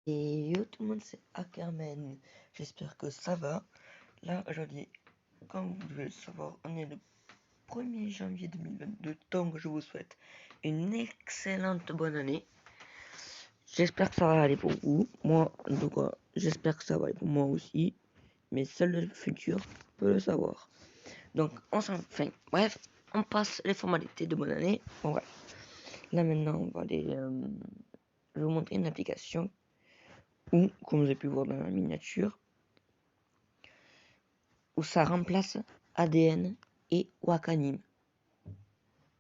Et yo tout le monde, c'est Ackerman. J'espère que ça va. Là, aujourd'hui, comme vous devez le savoir, on est le 1er janvier 2022, donc je vous souhaite une excellente bonne année. J'espère que ça va aller pour vous. Moi, en tout cas, j'espère que ça va aller pour moi aussi. Mais seul le futur peut le savoir. Donc, bref, on passe les formalités de bonne année. Bon, bref. Là, maintenant, on va aller... je vais vous montrer une application où, comme vous avez pu voir dans la miniature, où ça remplace ADN et Wakanim.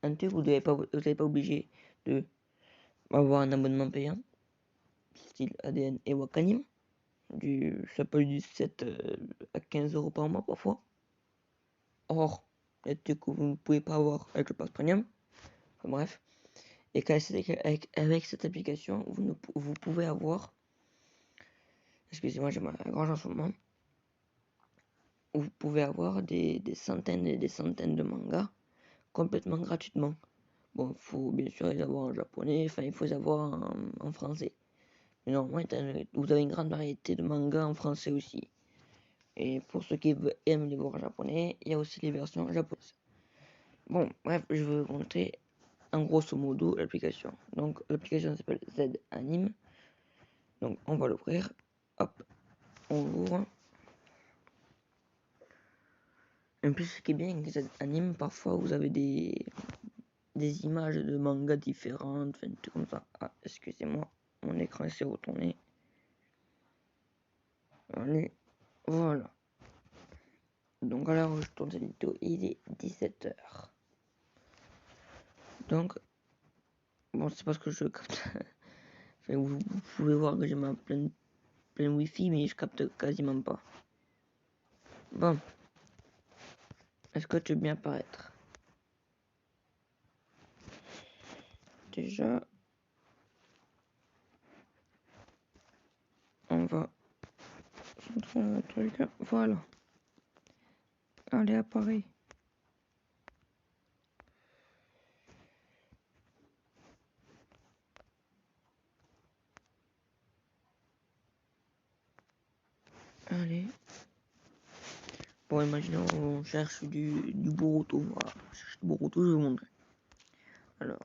Un truc où vous n'êtes pas obligé de avoir un abonnement payant, style ADN et Wakanim. Ça peut du 7 à 15 € par mois parfois. Or, il y a des trucs que vous ne pouvez pas avoir avec le pass premium. Enfin, bref. Et avec cette application, vous pouvez avoir... Excusez-moi, j'ai ma gorge en ce moment. Vous pouvez avoir des centaines et des centaines de mangas complètement gratuitement. Bon, il faut bien sûr les avoir en japonais, enfin il faut les avoir en français. Mais normalement, vous avez une grande variété de mangas en français aussi. Et pour ceux qui aiment les voir en japonais, il y a aussi les versions japonaises. Bon, bref, je vais vous montrer en grosso modo l'application. Donc l'application s'appelle Z Anime. Donc on va l'ouvrir. Hop, on l'ouvre. En plus, ce qui est bien avec Z Anime, parfois vous avez des images de mangas différentes, enfin tout comme ça. Ah, excusez-moi, mon écran s'est retourné. Allez, voilà. Donc à l'heure où je tourne cette vidéo, il est 17 h. Donc, bon, c'est parce que je capte. Enfin, vous pouvez voir que j'ai ma pleine wifi, mais je capte quasiment pas. Bon. Est-ce que tu veux bien apparaître? Déjà, on va centrer un truc. Voilà. Allez, apparaît. Allez. Bon, imaginons on cherche du Boruto. Voilà, on cherche du Boruto, je vais vous montrer. Alors,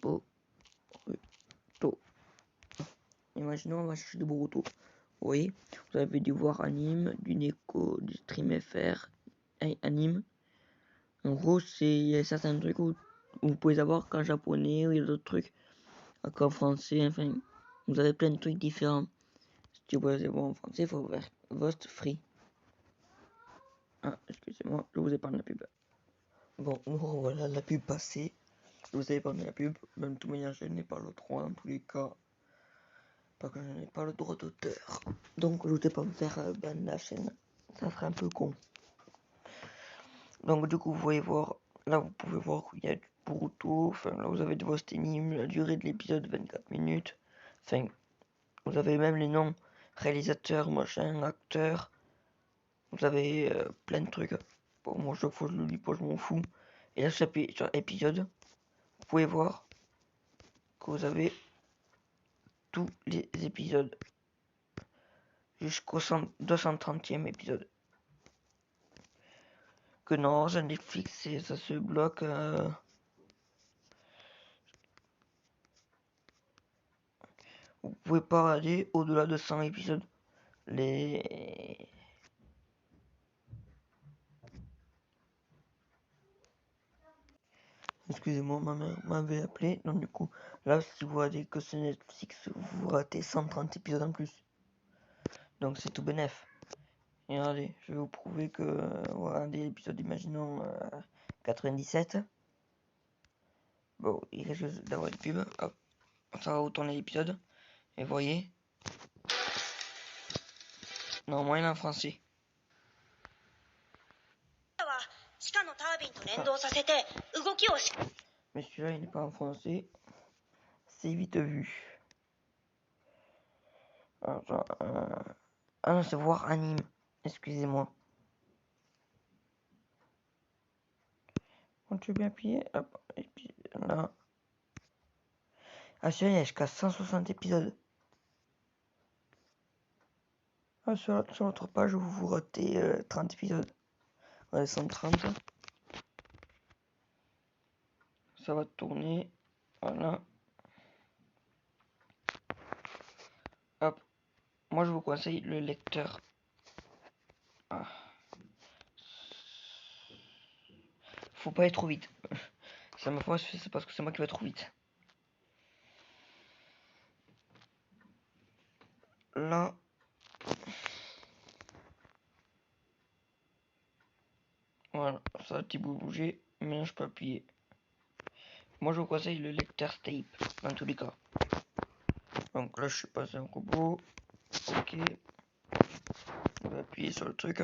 Boruto. Imaginons on va chercher du Boruto. Vous voyez, vous avez dû voir anime, du Neko, du Stream FR, anime. En gros, il y a certains trucs où vous pouvez avoir qu'en japonais, ou il y a d'autres trucs qu'en français. Enfin, vous avez plein de trucs différents. Si vous voulez voir en français, il faut faire Vost Free. Ah, excusez-moi, je vous ai parlé de la pub. Bon, voilà la pub passée. Je vous ai parlé de la pub. Même de toute manière, je n'ai pas le droit dans tous les cas. Parce que je n'ai pas le droit d'auteur. Donc, je ne voulais pas me faire ban la chaîne. Ça serait un peu con. Donc, du coup, vous pouvez voir. Là, vous pouvez voir qu'il y a du Boruto. Enfin, là, vous avez de Vost Anime. La durée de l'épisode, 24 minutes. Enfin, vous avez même les noms réalisateurs, machin, acteurs. Vous avez plein de trucs. Bon, moi, chaque fois, je le lis pas, je m'en fous. Et là, sur épisode, vous pouvez voir que vous avez tous les épisodes jusqu'au 230e épisode. Que non, sur Netflix, ça se bloque. Vous pouvez pas aller au-delà de 100 épisodes. Excusez-moi, ma mère m'avait appelé. Donc du coup, là, si vous regardez que sur Netflix, vous ratez 130 épisodes en plus. Donc c'est tout bénef. Et regardez, je vais vous prouver que, regardez l'épisode, imaginons 97. Bon, il risque d'avoir une pub. Hop, ça va vous tourner l'épisode. Et voyez. Normalement, il est en français. Mais celui-là, il n'est pas en français. C'est vite vu. Alors, ah non, c'est voir anime. Excusez-moi. Quand tu veux bien appuyer, hop, et puis là. Ah, celui-là, il y a jusqu'à 160 épisodes. sur notre page, vous ratez 30 épisodes. Ouais, 130. Ça va tourner. Voilà. Hop. Moi, je vous conseille le lecteur. Ah. Faut pas aller trop vite. Ça me force, c'est parce que c'est moi qui vais trop vite. Là. Voilà, ça a un petit peu bougé, mais je peux appuyer. Moi, je vous conseille le lecteur tape, dans tous les cas. Donc là, je suis passé en robot. Ok. On va appuyer sur le truc.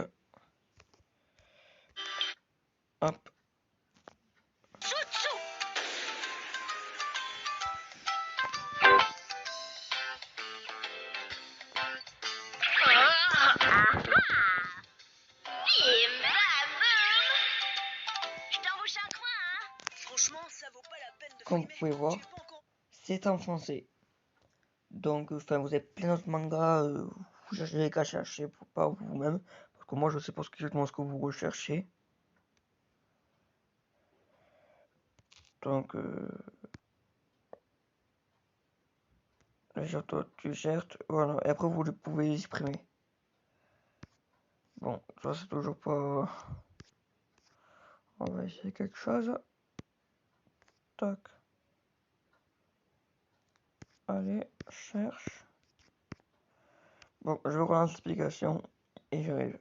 Hop. Comme vous pouvez voir, c'est en français. Donc, enfin, vous avez plein d'autres mangas. Vous n'avez qu'à chercher pour pas vous-même. Parce que moi, je sais pas exactement ce que vous recherchez. Donc, tu cherches. Voilà. Et après, vous pouvez exprimer. Bon, ça, c'est toujours pas. On va essayer quelque chose. Tac. Allez, cherche. Bon, je relance l'explication et j'arrive.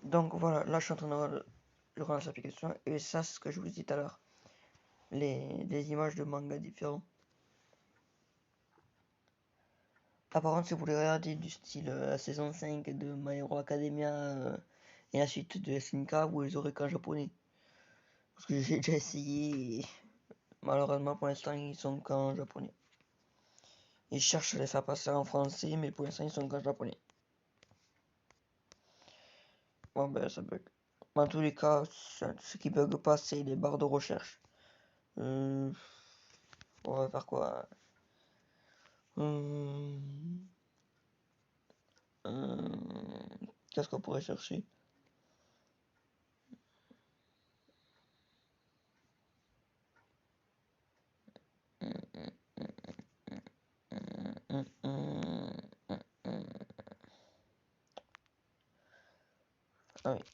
Donc voilà, là je suis en train de relancer l'application et ça c'est ce que je vous dis tout à l'heure. Les images de manga différents. Apparemment, si vous voulez regarder du style la saison 5 de My Hero Academia et la suite de SNK, vous les aurez qu'en japonais. Parce que j'ai déjà essayé et malheureusement pour l'instant ils sont qu'en japonais. Ils cherchent à les faire passer en français mais pour l'instant ils sont qu'en japonais. Bon ben ça bug. Dans tous les cas, ce qui bug pas c'est les barres de recherche. On va faire quoi? Qu'est-ce qu'on pourrait chercher?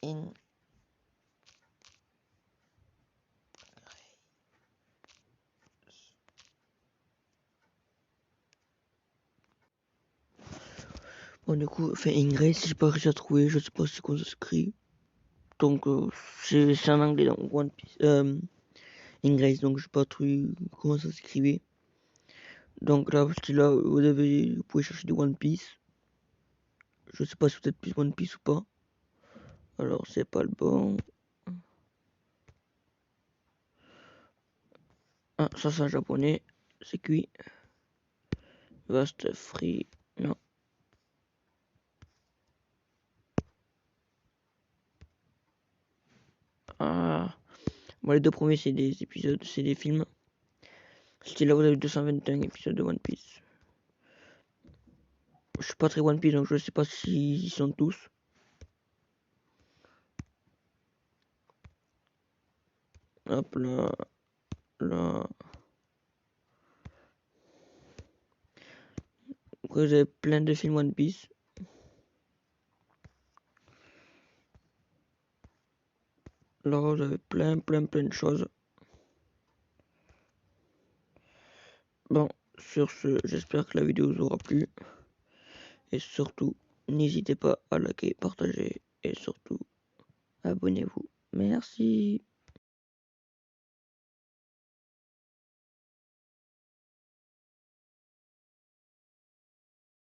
In bon du coup, enfin Ingrace, j'ai pas réussi à trouver, je sais pas c'est quoi ça s'écrit. Donc c'est en anglais donc One Piece. Ingrace, donc je sais pas trouvé comment ça s'écrivait. Donc là, là vous pouvez chercher du One Piece. Je sais pas si vous êtes plus One Piece ou pas. Alors c'est pas le bon. Ah, ça c'est en japonais. C'est cuit. Vast Free. Non. Ah. Bon, les deux premiers c'est des épisodes, c'est des films. C'était là où vous avez 221 épisodes de One Piece. Je suis pas très One Piece donc je sais pas s'ils sont tous. Hop là. Là. Après vous avez plein de films One Piece. Là vous avez plein de choses. Bon, sur ce, j'espère que la vidéo vous aura plu. Et surtout, n'hésitez pas à liker, partager et surtout, abonnez-vous. Merci.